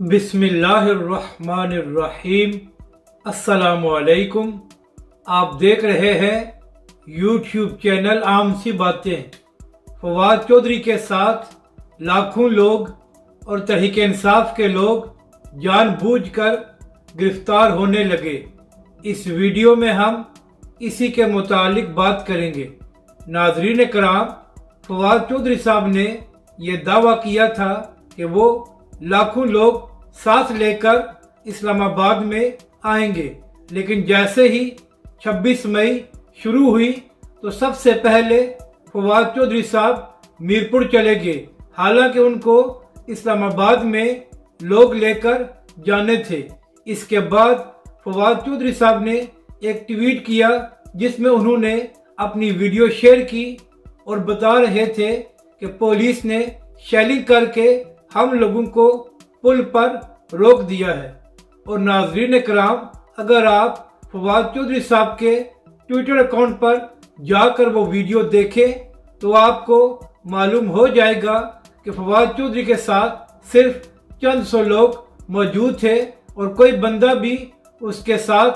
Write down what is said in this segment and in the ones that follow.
बिस्मिल्लाहिर्रहमानिर्रहीम। अस्सलामु अलैकुम। आप देख रहे हैं यूट्यूब चैनल आम सी बातें। फवाद चौधरी के साथ लाखों लोग और तहरीक इंसाफ के लोग जानबूझकर गिरफ्तार होने लगे। इस वीडियो में हम इसी के मुतालिक बात करेंगे। नाज़रीन कराम, फवाद चौधरी साहब ने यह दावा किया था कि वो लाखों लोग साथ लेकर इस्लामाबाद में आएंगे, लेकिन जैसे ही 26 मई शुरू हुई तो सबसे पहले फवाद चौधरी साहब मीरपुर चले गए। हालांकि उनको इस्लामाबाद में लोग लेकर जाने थे। इसके बाद फवाद चौधरी साहब ने एक ट्वीट किया जिसमें उन्होंने अपनी वीडियो शेयर की और बता रहे थे कि पुलिस ने शेलिंग करके हम लोगों को पुल पर रोक दिया है। और नाज़रीन कराम, अगर आप फवाद चौधरी साहब के ट्विटर अकाउंट पर जाकर वो वीडियो देखें तो आपको मालूम हो जाएगा कि फवाद चौधरी के साथ सिर्फ चंद सौ लोग मौजूद थे और कोई बंदा भी उसके साथ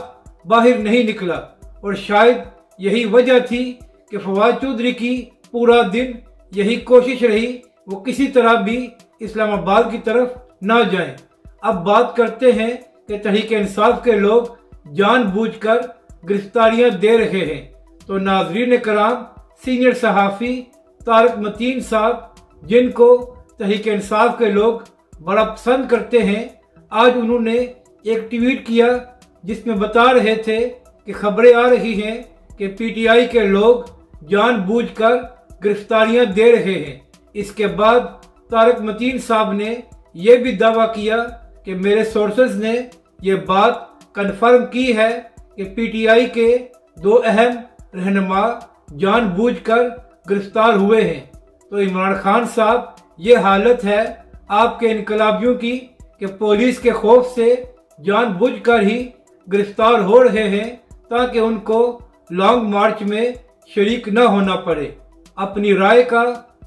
बाहर नहीं निकला। और शायद यही वजह थी कि फवाद चौधरी की पूरा दिन यही कोशिश रही वो किसी तरह भी इस्लामाबाद की तरफ ना जाएं। अब बात करते हैं कि तहरीक इंसाफ के लोग जानबूझकर गिरफ्तारियां दे रहे हैं। तो नाज़रीन कराम, सीनियर सहाफ़ी तारक मतीन साहब, जिनको तहरीक इंसाफ के लोग बड़ा पसंद करते हैं, आज उन्होंने एक ट्वीट किया जिसमें बता रहे थे कि खबरें आ रही हैं कि पीटीआई के लोग जानबूझकर गिरफ्तारियां दे रहे हैं। इसके बाद तारक मतीन साहब ने यह भी दावा किया कि मेरे सोर्सेज ने यह बात कन्फर्म की है कि पीटीआई के दो अहम रहनुमा जानबूझकर गिरफ्तार हुए हैं। तो इमरान खान साहब, ये हालत है आपके इनकलाबियों की कि पुलिस के खौफ से जानबूझकर ही गिरफ्तार हो रहे हैं ताकि उनको लॉन्ग मार्च में शरीक न होना पड़े। अपनी राय का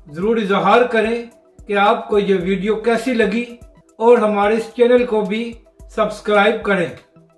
ज़रूर इजहार करें कि आपको ये वीडियो कैसी लगी और हमारे इस चैनल को भी सब्सक्राइब करें।